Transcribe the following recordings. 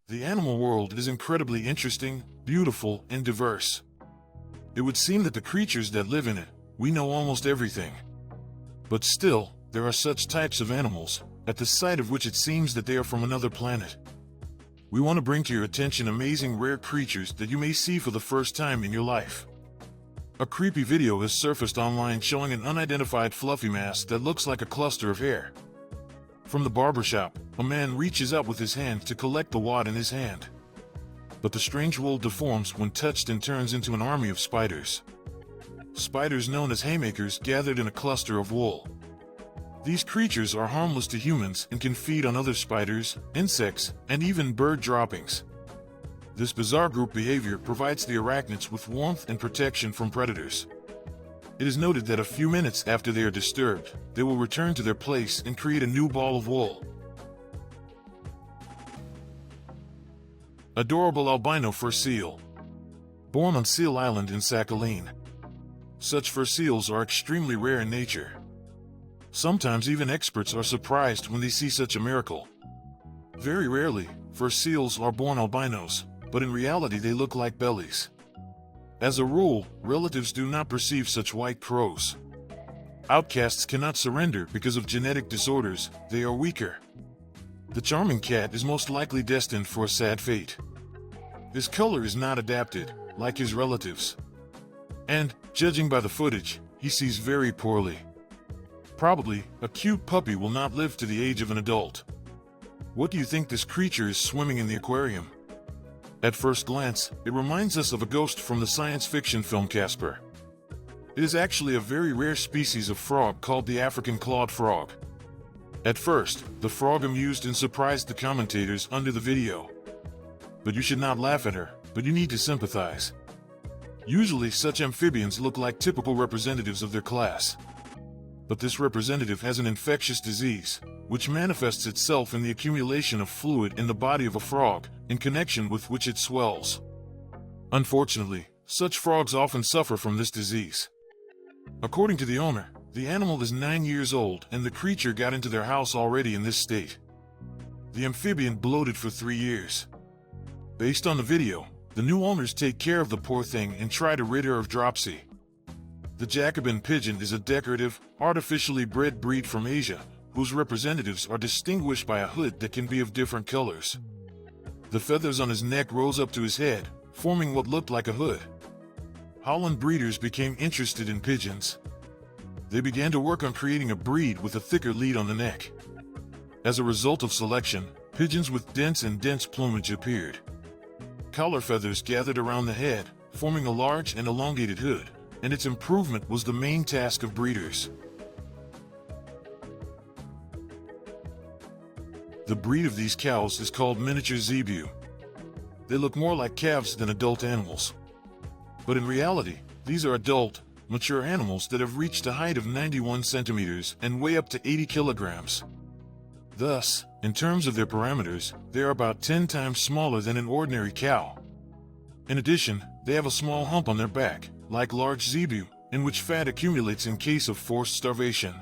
The animal world is incredibly interesting, beautiful, and diverse. It would seem that the creatures that live in it, we know almost everything. But still, there are such types of animals, at the sight of which it seems that they are from another planet. We want to bring to your attention amazing rare creatures that you may see for the first time in your life. A creepy video has surfaced online showing an unidentified fluffy mass that looks like a cluster of hair. From the barbershop, a man reaches out with his hand to collect the wad in his hand. But the strange wool deforms when touched and turns into an army of spiders. Spiders known as haymakers gathered in a cluster of wool. These creatures are harmless to humans and can feed on other spiders, insects, and even bird droppings. This bizarre group behavior provides the arachnids with warmth and protection from predators. It is noted that a few minutes after they are disturbed, they will return to their place and create a new ball of wool. Adorable albino fur seal. Born on Seal Island in Sakhalin. Such fur seals are extremely rare in nature. Sometimes even experts are surprised when they see such a miracle. Very rarely, fur seals are born albinos, but in reality they look like bellies. As a rule, relatives do not perceive such white crows. Outcasts cannot surrender because of genetic disorders, they are weaker. The charming cat is most likely destined for a sad fate. His color is not adapted, like his relatives. And, judging by the footage, he sees very poorly. Probably, a cute puppy will not live to the age of an adult. What do you think this creature is swimming in the aquarium? At first glance, it reminds us of a ghost from the science fiction film Casper. It is actually a very rare species of frog called the African clawed frog. At first, the frog amused and surprised the commentators under the video. But you should not laugh at her, but you need to sympathize. Usually such amphibians look like typical representatives of their class. But this representative has an infectious disease, which manifests itself in the accumulation of fluid in the body of a frog, in connection with which it swells. Unfortunately, such frogs often suffer from this disease. According to the owner, the animal is 9 years old and the creature got into their house already in this state. The amphibian bloated for 3 years. Based on the video, the new owners take care of the poor thing and try to rid her of dropsy. The Jacobin pigeon is a decorative, artificially bred breed from Asia, whose representatives are distinguished by a hood that can be of different colors. The feathers on his neck rose up to his head, forming what looked like a hood. Holland breeders became interested in pigeons. They began to work on creating a breed with a thicker lead on the neck. As a result of selection, pigeons with dense plumage appeared. Collar feathers gathered around the head, forming a large and elongated hood, and its improvement was the main task of breeders. The breed of these cows is called miniature zebu. They look more like calves than adult animals. But in reality, these are adult, mature animals that have reached a height of 91 centimeters and weigh up to 80 kilograms. Thus, in terms of their parameters, they are about 10 times smaller than an ordinary cow. In addition, they have a small hump on their back, like large zebu, in which fat accumulates in case of forced starvation.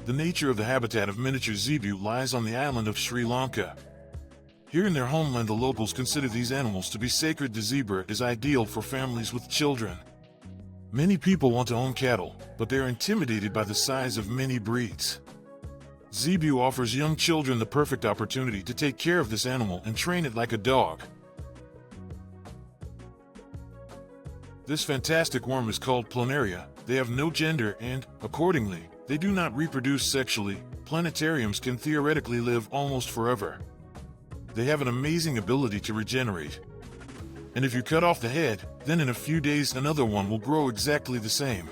The nature of the habitat of miniature zebu lies on the island of Sri Lanka. Here in their homeland, the locals consider these animals to be sacred. The zebra is ideal for families with children. Many people want to own cattle, but they are intimidated by the size of many breeds. Zebu offers young children the perfect opportunity to take care of this animal and train it like a dog. This fantastic worm is called planaria. They have no gender and, accordingly, they do not reproduce sexually. Planetariums can theoretically live almost forever. They have an amazing ability to regenerate. And if you cut off the head, then in a few days another one will grow exactly the same.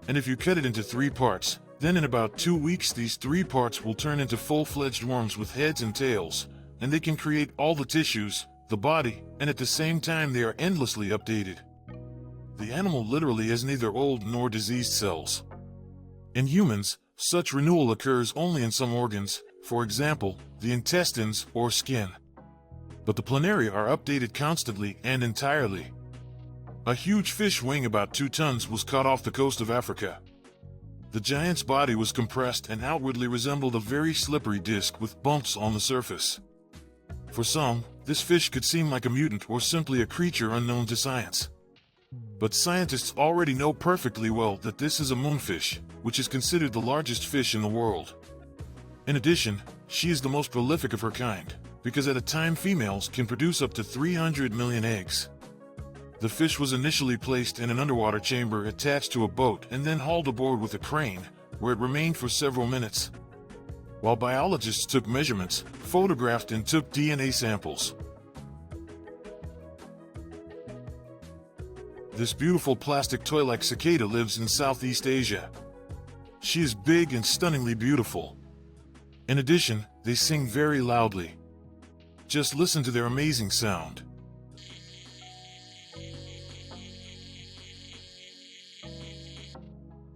And if you cut it into 3 parts, then in about 2 weeks these 3 parts will turn into full-fledged worms with heads and tails, and they can create all the tissues, the body, and at the same time they are endlessly updated. The animal literally has neither old nor diseased cells. In humans, such renewal occurs only in some organs, for example, the intestines or skin. But the planaria are updated constantly and entirely. A huge fish weighing about 2 tons was caught off the coast of Africa. The giant's body was compressed and outwardly resembled a very slippery disc with bumps on the surface. For some, This fish could seem like a mutant or simply a creature unknown to science. But scientists already know perfectly well that this is a moonfish, which is considered the largest fish in the world. In addition, she is the most prolific of her kind, because at a time females can produce up to 300 million eggs. The fish was initially placed in an underwater chamber attached to a boat and then hauled aboard with a crane, where it remained for several minutes, while biologists took measurements, photographed and took DNA samples. This beautiful plastic toy-like cicada lives in Southeast Asia. She is big and stunningly beautiful. In addition, they sing very loudly. Just listen to their amazing sound.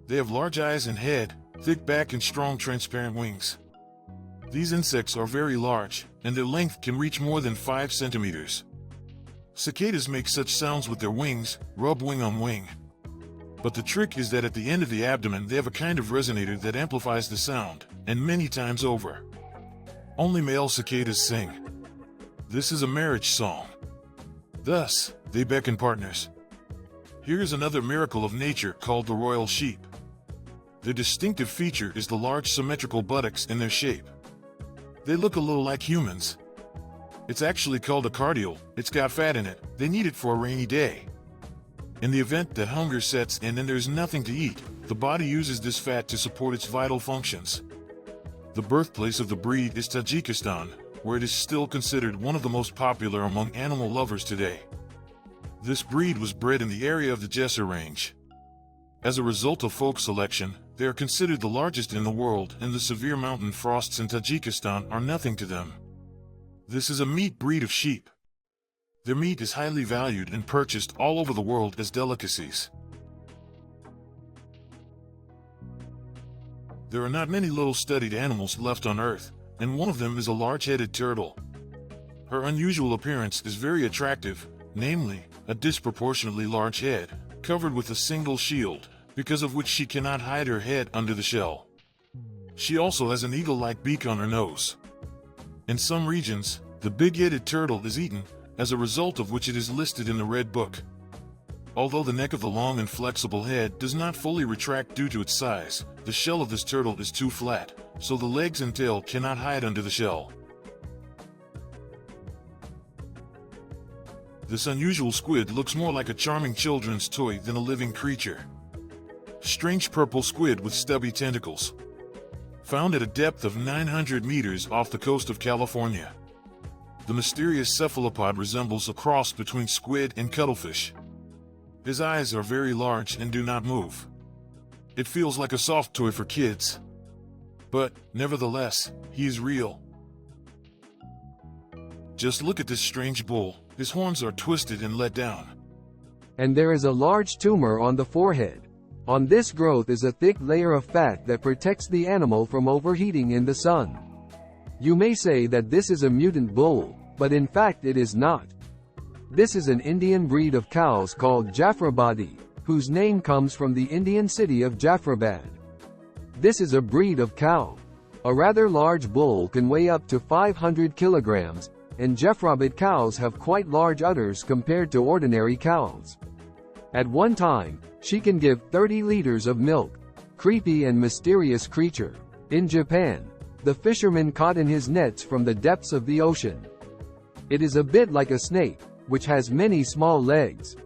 They have large eyes and head, thick back and strong transparent wings. These insects are very large, and their length can reach more than 5 centimeters. Cicadas make such sounds with their wings, rub wing on wing. But the trick is that at the end of the abdomen they have a kind of resonator that amplifies the sound, and many times over. Only male cicadas sing. This is a marriage song. Thus, they beckon partners. Here is another miracle of nature called the royal sheep. Their distinctive feature is the large symmetrical buttocks in their shape. They look a little like humans. It's actually called a cardiole. It's got fat in it. They need it for a rainy day. In the event that hunger sets in and there's nothing to eat, the body uses this fat to support its vital functions. The birthplace of the breed is Tajikistan, where it is still considered one of the most popular among animal lovers today. This breed was bred in the area of the Jessore Range. As a result of folk selection, they are considered the largest in the world, and the severe mountain frosts in Tajikistan are nothing to them. This is a meat breed of sheep. Their meat is highly valued and purchased all over the world as delicacies. There are not many little studied animals left on Earth, and one of them is a large-headed turtle. Her unusual appearance is very attractive, namely, a disproportionately large head, covered with a single shield, because of which she cannot hide her head under the shell. She also has an eagle-like beak on her nose. In some regions, the big-headed turtle is eaten, as a result of which it is listed in the Red Book. Although the neck of the long and flexible head does not fully retract due to its size, the shell of this turtle is too flat, so the legs and tail cannot hide under the shell. This unusual squid looks more like a charming children's toy than a living creature. Strange purple squid with stubby tentacles. Found at a depth of 900 meters off the coast of California. The mysterious cephalopod resembles a cross between squid and cuttlefish. His eyes are very large and do not move. It feels like a soft toy for kids. But, nevertheless, he is real. Just look at this strange bull. His horns are twisted and let down. And there is a large tumor on the forehead. On this growth is a thick layer of fat that protects the animal from overheating in the sun. You may say that this is a mutant bull, but in fact it is not. This is an Indian breed of cows called Jaffrabadi, whose name comes from the Indian city of Jaffrabad. This is a breed of cow. A rather large bull can weigh up to 500 kilograms, and Jaffrabad cows have quite large udders compared to ordinary cows. At one time, she can give 30 liters of milk. Creepy and mysterious creature. In Japan, the fisherman caught in his nets from the depths of the ocean. It is a bit like a snake, which has many small legs.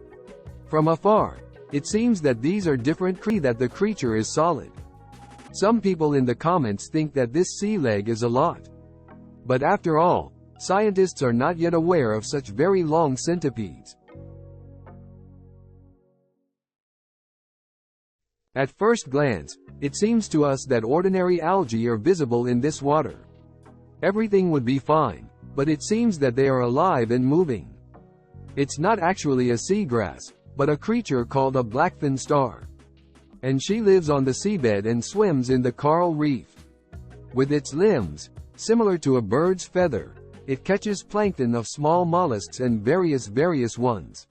From afar, it seems that these are different that the creature is solid. Some people in the comments think that this sea leg is a lot. But after all, scientists are not yet aware of such very long centipedes. At first glance, it seems to us that ordinary algae are visible in this water. Everything would be fine, but it seems that they are alive and moving. It's not actually a seagrass, but a creature called a blackfin star. And she lives on the seabed and swims in the coral reef. With its limbs, similar to a bird's feather, it catches plankton of small mollusks and various ones.